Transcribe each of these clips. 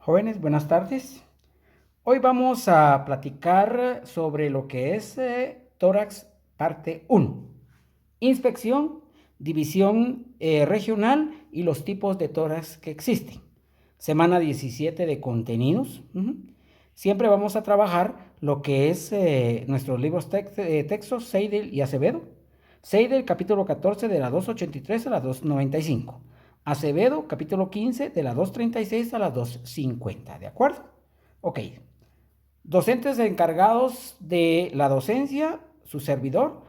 Jóvenes, buenas tardes. Hoy vamos a platicar sobre lo que es tórax parte 1. Inspección, división regional y los tipos de tórax que existen. Semana 17 de contenidos. Siempre vamos a trabajar lo que es nuestros libros textos, Seidel y Acevedo. Seidel, capítulo 14, de la 283 a la 295. Acevedo, capítulo 15, de la 236 a la 250. ¿De acuerdo? Ok. Docentes encargados de la docencia, su servidor,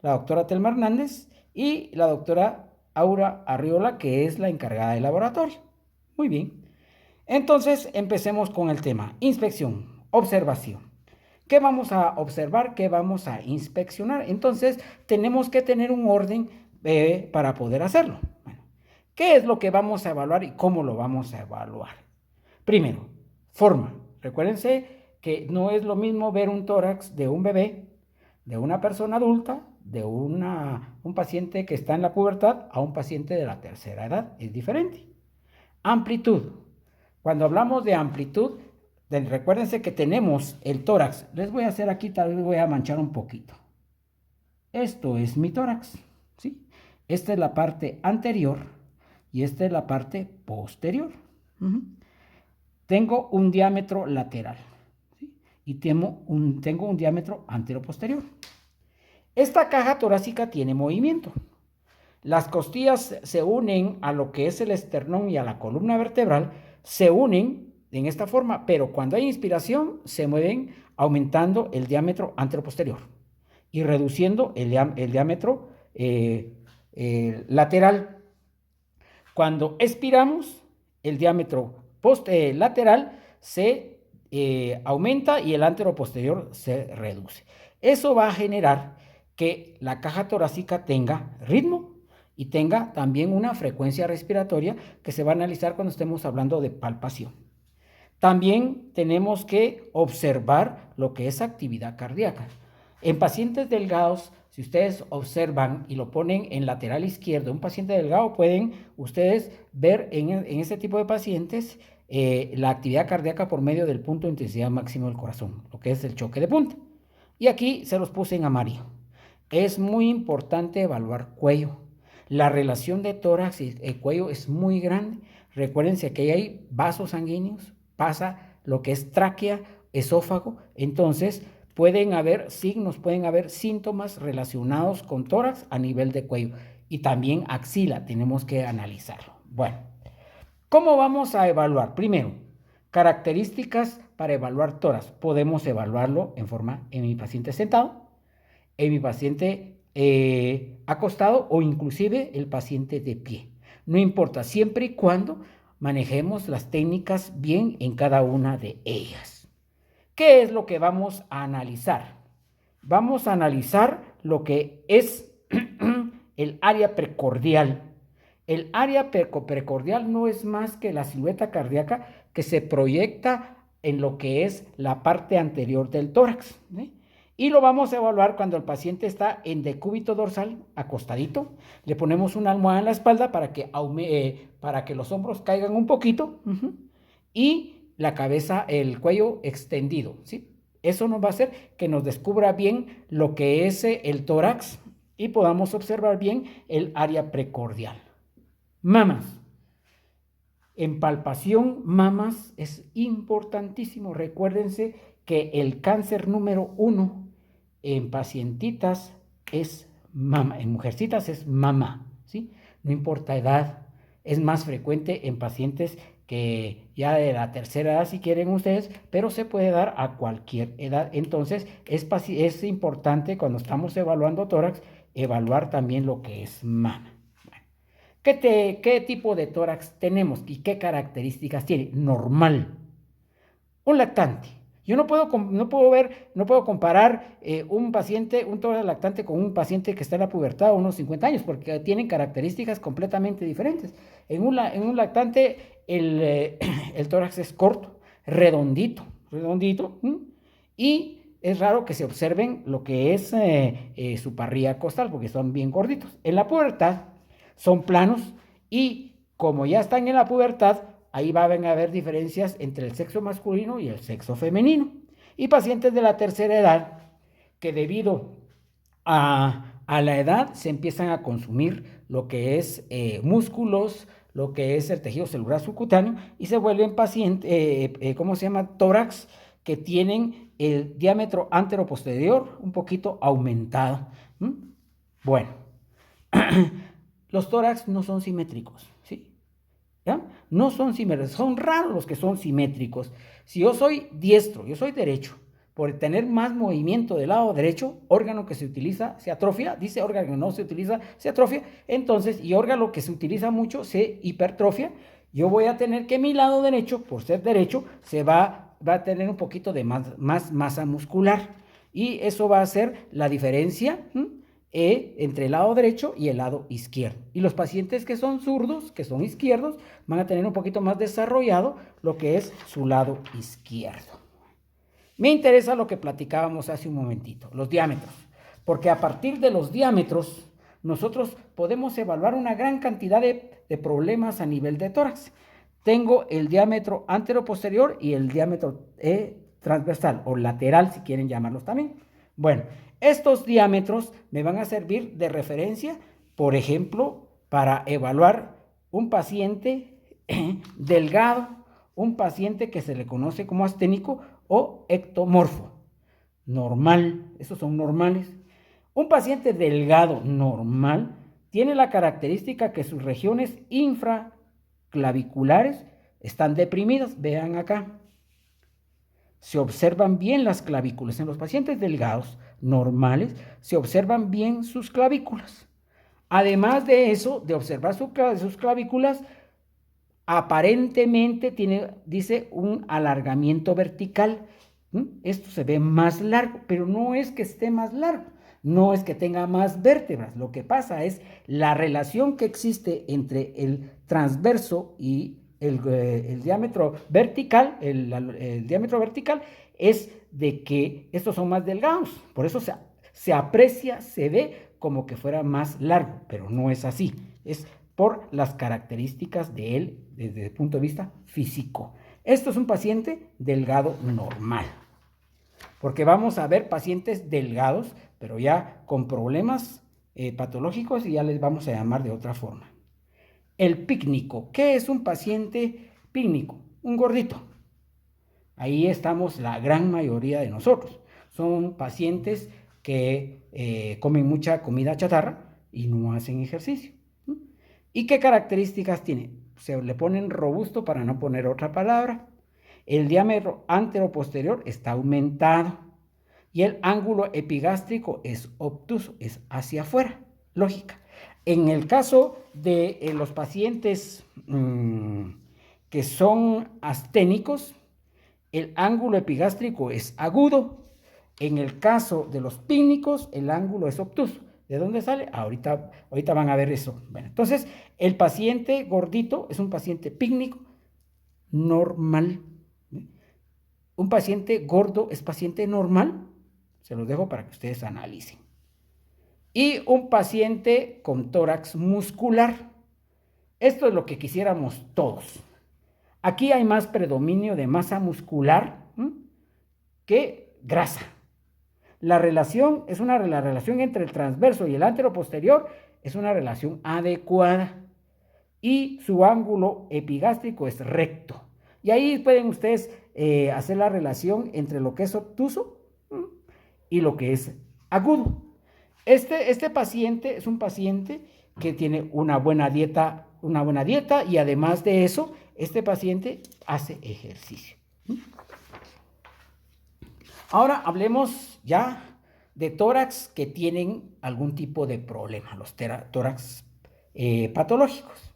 la doctora Telma Hernández y la doctora Aura Arriola, que es la encargada del laboratorio. Muy bien. Entonces, empecemos con el tema. Inspección, observación. ¿Qué vamos a observar? ¿Qué vamos a inspeccionar? Entonces, tenemos que tener un orden para poder hacerlo. Bueno, ¿qué es lo que vamos a evaluar y cómo lo vamos a evaluar? Primero, forma. Recuérdense que no es lo mismo ver un tórax de un bebé, de una persona adulta, de un paciente que está en la pubertad a un paciente de la tercera edad. Es diferente. Amplitud. Cuando hablamos de amplitud, recuérdense que tenemos el tórax. Les voy a hacer aquí, tal vez voy a manchar un poquito. Esto es mi tórax, ¿sí? Esta es la parte anterior y esta es la parte posterior. Tengo un diámetro lateral, ¿sí? Y tengo un diámetro anteroposterior. Esta caja torácica tiene movimiento. Las costillas se unen a lo que es el esternón y a la columna vertebral, se unen en esta forma, pero cuando hay inspiración se mueven aumentando el diámetro anteroposterior y reduciendo el diámetro lateral. Cuando expiramos, el diámetro lateral se aumenta y el anteroposterior se reduce. Eso va a generar que la caja torácica tenga ritmo y tenga también una frecuencia respiratoria que se va a analizar cuando estemos hablando de palpación. También tenemos que observar lo que es actividad cardíaca. En pacientes delgados, si ustedes observan y lo ponen en lateral izquierdo, un paciente delgado, pueden ustedes ver en ese tipo de pacientes la actividad cardíaca por medio del punto de intensidad máximo del corazón, lo que es el choque de punta. Y aquí se los puse en amarillo. Es muy importante evaluar cuello. La relación de tórax y cuello es muy grande. Recuérdense que hay vasos sanguíneos, pasa lo que es tráquea, esófago, entonces pueden haber signos, pueden haber síntomas relacionados con tórax a nivel de cuello y también axila, tenemos que analizarlo. Bueno, ¿cómo vamos a evaluar? Primero, características para evaluar tórax. Podemos evaluarlo en mi paciente sentado, en mi paciente acostado o inclusive el paciente de pie. No importa, siempre y cuando manejemos las técnicas bien en cada una de ellas. ¿Qué es lo que vamos a analizar? Vamos a analizar lo que es el área precordial. El área precordial no es más que la silueta cardíaca que se proyecta en lo que es la parte anterior del tórax, ¿sí? Y lo vamos a evaluar cuando el paciente está en decúbito dorsal, acostadito. Le ponemos una almohada en la espalda para que los hombros caigan un poquito y la cabeza, el cuello extendido, ¿sí? Eso nos va a hacer que nos descubra bien lo que es el tórax y podamos observar bien el área precordial. Mamas. En palpación, mamas es importantísimo. Recuérdense que el cáncer número 1 en pacientitas es mama, en mujercitas es mama, ¿sí? No importa edad, es más frecuente en pacientes que ya de la tercera edad si quieren ustedes, pero se puede dar a cualquier edad. Entonces es importante cuando estamos evaluando tórax, evaluar también lo que es mama. ¿Qué tipo de tórax tenemos y qué características tiene? Normal. Un lactante. Yo no puedo comparar un tórax lactante con un paciente que está en la pubertad a unos 50 años, porque tienen características completamente diferentes. En un lactante el tórax es corto, redondito, y es raro que se observen lo que es su parrilla costal, porque son bien gorditos. En la pubertad son planos y como ya están en la pubertad, ahí van a haber diferencias entre el sexo masculino y el sexo femenino. Y pacientes de la tercera edad que debido a la edad se empiezan a consumir lo que es músculos, lo que es el tejido celular subcutáneo y se vuelven pacientes, ¿cómo se llama? Tórax que tienen el diámetro anteroposterior un poquito aumentado. ¿Mm? Bueno, los tórax no son simétricos, ¿sí? ¿Ya? No son simétricos, son raros los que son simétricos. Si yo soy diestro, yo soy derecho, por tener más movimiento del lado derecho, órgano que se utiliza se atrofia, dice órgano que no se utiliza se atrofia, entonces, y órgano que se utiliza mucho se hipertrofia, yo voy a tener que mi lado derecho, por ser derecho, va a tener un poquito de más masa muscular, y eso va a ser la diferencia entre el lado derecho y el lado izquierdo. Y los pacientes que son zurdos, que son izquierdos, van a tener un poquito más desarrollado lo que es su lado izquierdo. Me interesa lo que platicábamos hace un momentito, los diámetros, porque a partir de los diámetros nosotros podemos evaluar una gran cantidad de problemas a nivel de tórax. Tengo el diámetro anteroposterior y el diámetro transversal o lateral, si quieren llamarlos también. Bueno, estos diámetros me van a servir de referencia, por ejemplo, para evaluar un paciente delgado, un paciente que se le conoce como asténico o ectomorfo. Normal, esos son normales. Un paciente delgado normal tiene la característica que sus regiones infraclaviculares están deprimidas. Vean acá. Se observan bien las clavículas. En los pacientes delgados normales se observan bien sus clavículas. Además de eso, de observar sus clavículas, aparentemente dice un alargamiento vertical. Esto se ve más largo, pero no es que esté más largo, no es que tenga más vértebras. Lo que pasa es la relación que existe entre el transverso y el diámetro vertical, el diámetro vertical es de que estos son más delgados. Por eso se aprecia, se ve como que fuera más largo, pero no es así. Es por las características de él desde el punto de vista físico. Esto es un paciente delgado normal, porque vamos a ver pacientes delgados, pero ya con problemas patológicos y ya les vamos a llamar de otra forma. El pícnico. ¿Qué es un paciente pícnico? Un gordito. Ahí estamos la gran mayoría de nosotros. Son pacientes que comen mucha comida chatarra y no hacen ejercicio. ¿Y qué características tiene? Se le ponen robusto para no poner otra palabra. El diámetro anteroposterior está aumentado y el ángulo epigástrico es obtuso, es hacia afuera. Lógica. En el caso de los pacientes que son asténicos, el ángulo epigástrico es agudo. En el caso de los pícnicos, el ángulo es obtuso. ¿De dónde sale? Ahorita van a ver eso. Bueno, entonces, el paciente gordito es un paciente pícnico normal. Un paciente gordo es paciente normal. Se los dejo para que ustedes analicen. Y un paciente con tórax muscular. Esto es lo que quisiéramos todos. Aquí hay más predominio de masa muscular que grasa. La relación entre el transverso y el anteroposterior es una relación adecuada y su ángulo epigástrico es recto. Y ahí pueden ustedes hacer la relación entre lo que es obtuso y lo que es agudo. Este paciente es un paciente que tiene una buena dieta y además de eso, este paciente hace ejercicio. Ahora hablemos ya de tórax que tienen algún tipo de problema, los tórax patológicos.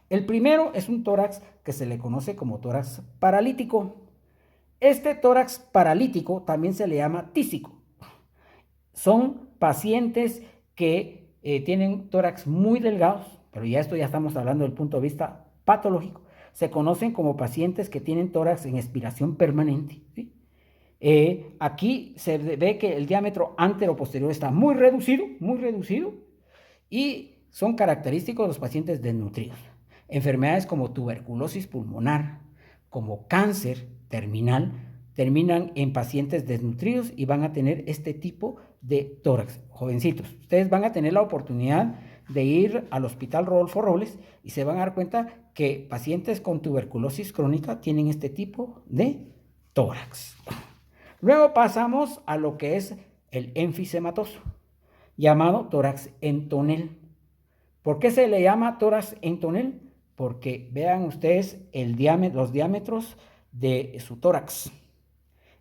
El primero es un tórax que se le conoce como tórax paralítico. Este tórax paralítico también se le llama tísico. Son pacientes que tienen tórax muy delgados, pero ya estamos hablando del punto de vista patológico. Se conocen como pacientes que tienen tórax en expiración permanente, ¿sí? Aquí se ve que el diámetro anteroposterior está muy reducido y son característicos de los pacientes desnutridos. Enfermedades como tuberculosis pulmonar, como cáncer terminal, terminan en pacientes desnutridos y van a tener este tipo de tórax. Jovencitos, ustedes van a tener la oportunidad de ir al Hospital Rodolfo Robles y se van a dar cuenta que pacientes con tuberculosis crónica tienen este tipo de tórax. Luego pasamos a lo que es el enfisematoso, llamado tórax en tonel. ¿Por qué se le llama tórax en tonel? Porque vean ustedes los diámetros de su tórax.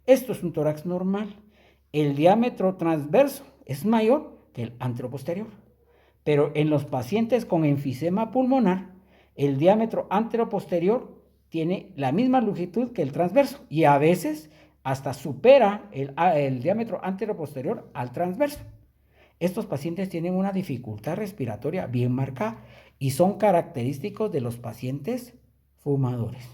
Esto es un tórax normal. El diámetro transverso es mayor que el anteroposterior. Pero en los pacientes con enfisema pulmonar, el diámetro anteroposterior tiene la misma longitud que el transverso y a veces hasta supera el diámetro anteroposterior al transverso. Estos pacientes tienen una dificultad respiratoria bien marcada y son característicos de los pacientes fumadores.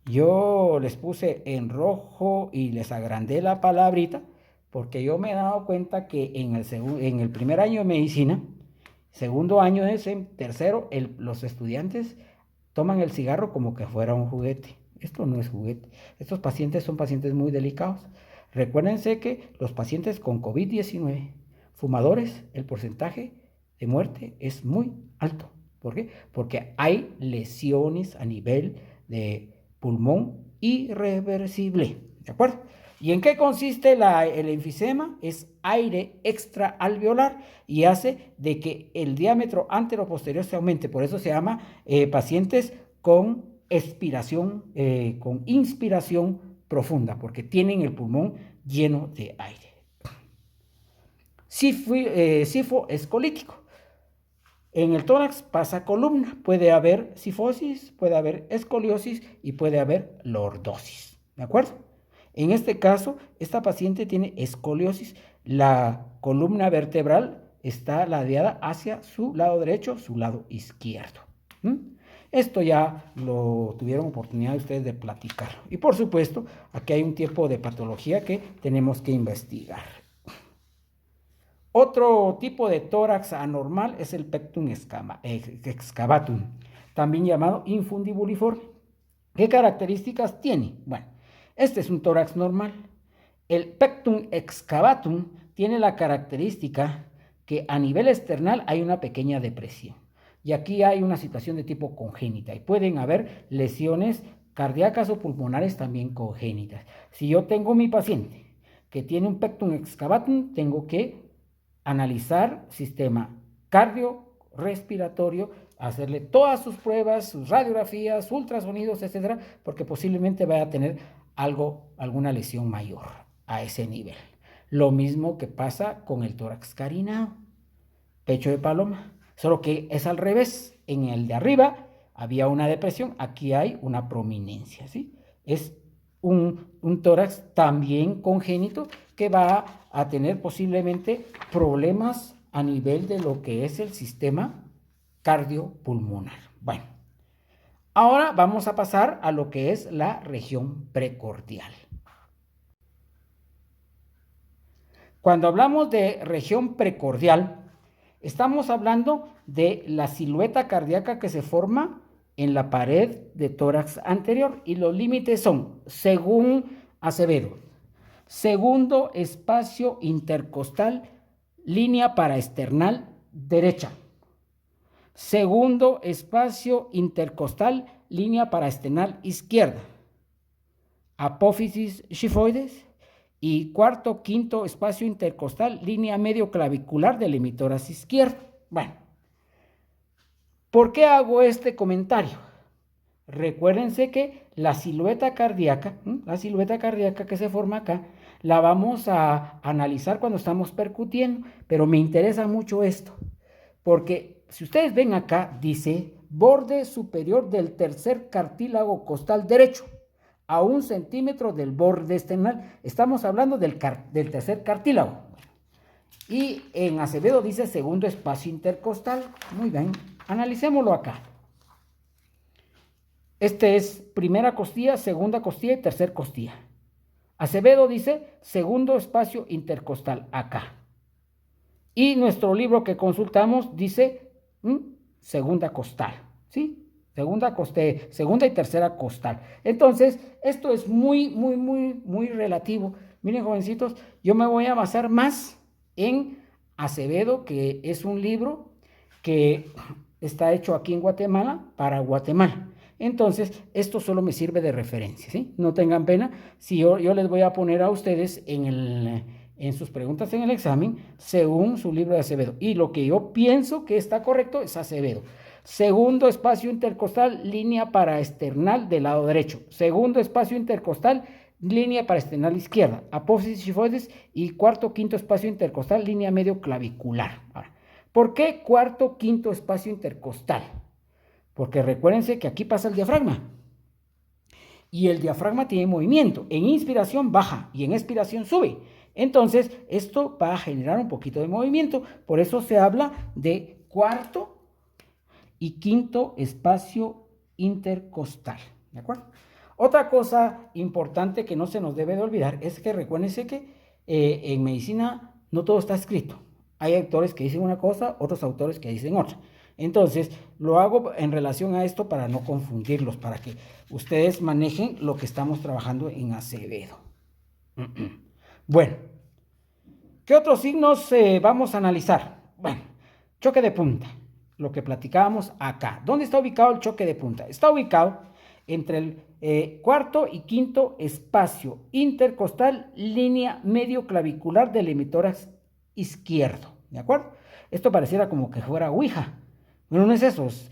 Yo les puse en rojo y les agrandé la palabrita porque yo me he dado cuenta que en el primer año de medicina, segundo año de tercero, los estudiantes toman el cigarro como que fuera un juguete. Esto no es juguete. Estos pacientes son pacientes muy delicados. Recuérdense que los pacientes con COVID-19, fumadores, el porcentaje de muerte es muy alto. ¿Por qué? Porque hay lesiones a nivel de pulmón irreversible. ¿De acuerdo? ¿Y en qué consiste el enfisema? Es aire extraalveolar y hace de que el diámetro anteroposterior se aumente. Por eso se llama pacientes con expiración, con inspiración profunda, porque tienen el pulmón lleno de aire. Sifo es colítico. En el tórax pasa columna. Puede haber sifosis, puede haber escoliosis y puede haber lordosis. ¿De acuerdo? En este caso, esta paciente tiene escoliosis. La columna vertebral está ladeada hacia su lado derecho, su lado izquierdo. Esto ya lo tuvieron oportunidad ustedes de platicar. Y por supuesto, aquí hay un tipo de patología que tenemos que investigar. Otro tipo de tórax anormal es el pectum excavatum, también llamado infundibuliforme. ¿Qué características tiene? Bueno, este es un tórax normal. El pectum excavatum tiene la característica que a nivel external hay una pequeña depresión. Y aquí hay una situación de tipo congénita y pueden haber lesiones cardíacas o pulmonares también congénitas. Si yo tengo mi paciente que tiene un pectum excavatum, tengo que analizar sistema cardiorrespiratorio, hacerle todas sus pruebas, sus radiografías, ultrasonidos, etcétera, porque posiblemente vaya a tener alguna lesión mayor a ese nivel. Lo mismo que pasa con el tórax carinado, pecho de paloma, solo que es al revés. En el de arriba había una depresión, aquí hay una prominencia, ¿sí? Es un tórax también congénito que va a tener posiblemente problemas a nivel de lo que es el sistema cardiopulmonar. Bueno, ahora vamos a pasar a lo que es la región precordial. Cuando hablamos de región precordial, estamos hablando de la silueta cardíaca que se forma en la pared de tórax anterior y los límites son, según Acevedo, segundo espacio intercostal, línea paraesternal derecha. Segundo espacio intercostal, línea paraesternal izquierda. Apófisis xifoides. Y cuarto, quinto espacio intercostal, línea medio clavicular del hemitórax izquierdo. Bueno, ¿por qué hago este comentario? Recuérdense que la silueta cardíaca que se forma acá, la vamos a analizar cuando estamos percutiendo, pero me interesa mucho esto, porque si ustedes ven acá, dice borde superior del tercer cartílago costal derecho, a 1 centímetro del borde esternal. Estamos hablando del tercer cartílago. Y en Acevedo dice segundo espacio intercostal. Muy bien, analicémoslo acá. Este es primera costilla, segunda costilla y tercer costilla. Acevedo dice segundo espacio intercostal acá. Y nuestro libro que consultamos dice segunda costal. ¿sí? Segunda y tercera costal. Entonces, esto es muy relativo. Miren, jovencitos, yo me voy a basar más en Acevedo, que es un libro que está hecho aquí en Guatemala para Guatemala. Entonces, esto solo me sirve de referencia, ¿sí? No tengan pena. Si yo les voy a poner a ustedes en sus preguntas en el examen, según su libro de Acevedo. Y lo que yo pienso que está correcto es Acevedo. Segundo espacio intercostal, línea paraesternal del lado derecho. Segundo espacio intercostal, línea paraesternal izquierda. Apófisis xifoides y cuarto, quinto espacio intercostal, línea medio clavicular. Ahora, ¿por qué cuarto, quinto espacio intercostal? Porque recuérdense que aquí pasa el diafragma. Y el diafragma tiene movimiento. En inspiración baja y en expiración sube. Entonces, esto va a generar un poquito de movimiento. Por eso se habla de cuarto y quinto espacio intercostal. ¿De acuerdo? Otra cosa importante que no se nos debe de olvidar es que recuérdense que en medicina no todo está escrito. Hay autores que dicen una cosa, otros autores que dicen otra. Entonces, lo hago en relación a esto para no confundirlos, para que ustedes manejen lo que estamos trabajando en Acevedo. Bueno, ¿qué otros signos vamos a analizar? Bueno, choque de punta, lo que platicábamos acá. ¿Dónde está ubicado el choque de punta? Está ubicado entre el cuarto y quinto espacio intercostal, línea medio clavicular del hemitórax izquierdo. ¿De acuerdo? Esto pareciera como que fuera ouija. Bueno, no es eso. Es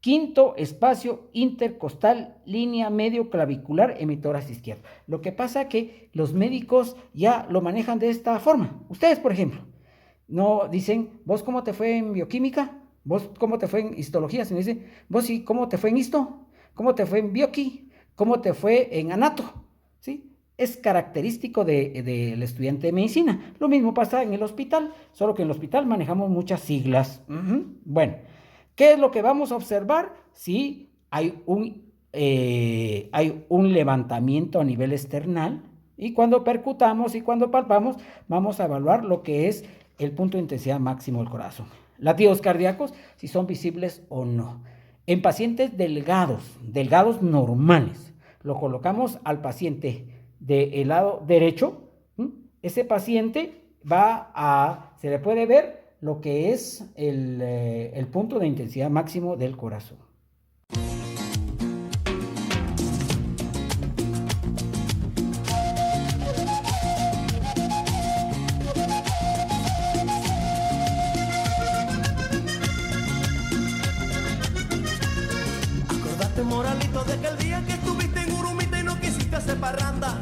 quinto espacio intercostal, línea medio clavicular, hemitórax izquierdo. Lo que pasa es que los médicos ya lo manejan de esta forma. Ustedes, por ejemplo, no dicen, ¿vos cómo te fue en bioquímica? ¿Vos cómo te fue en histología? Se me dice, ¿vos sí cómo te fue en histo? ¿Cómo te fue en bioqui? ¿Cómo te fue en anato? ¿Sí? Es característico del estudiante de medicina. Lo mismo pasa en el hospital, solo que en el hospital manejamos muchas siglas. Bueno, ¿qué es lo que vamos a observar? Si hay un levantamiento a nivel external, y cuando percutamos y cuando palpamos, vamos a evaluar lo que es el punto de intensidad máximo del corazón. Latidos cardíacos, si son visibles o no. En pacientes delgados normales, lo colocamos al paciente del lado derecho. Ese paciente se le puede ver lo que es el punto de intensidad máximo del corazón. Acordate, Moralito, de que el día que estuviste en Urumita y no quisiste hacer parranda,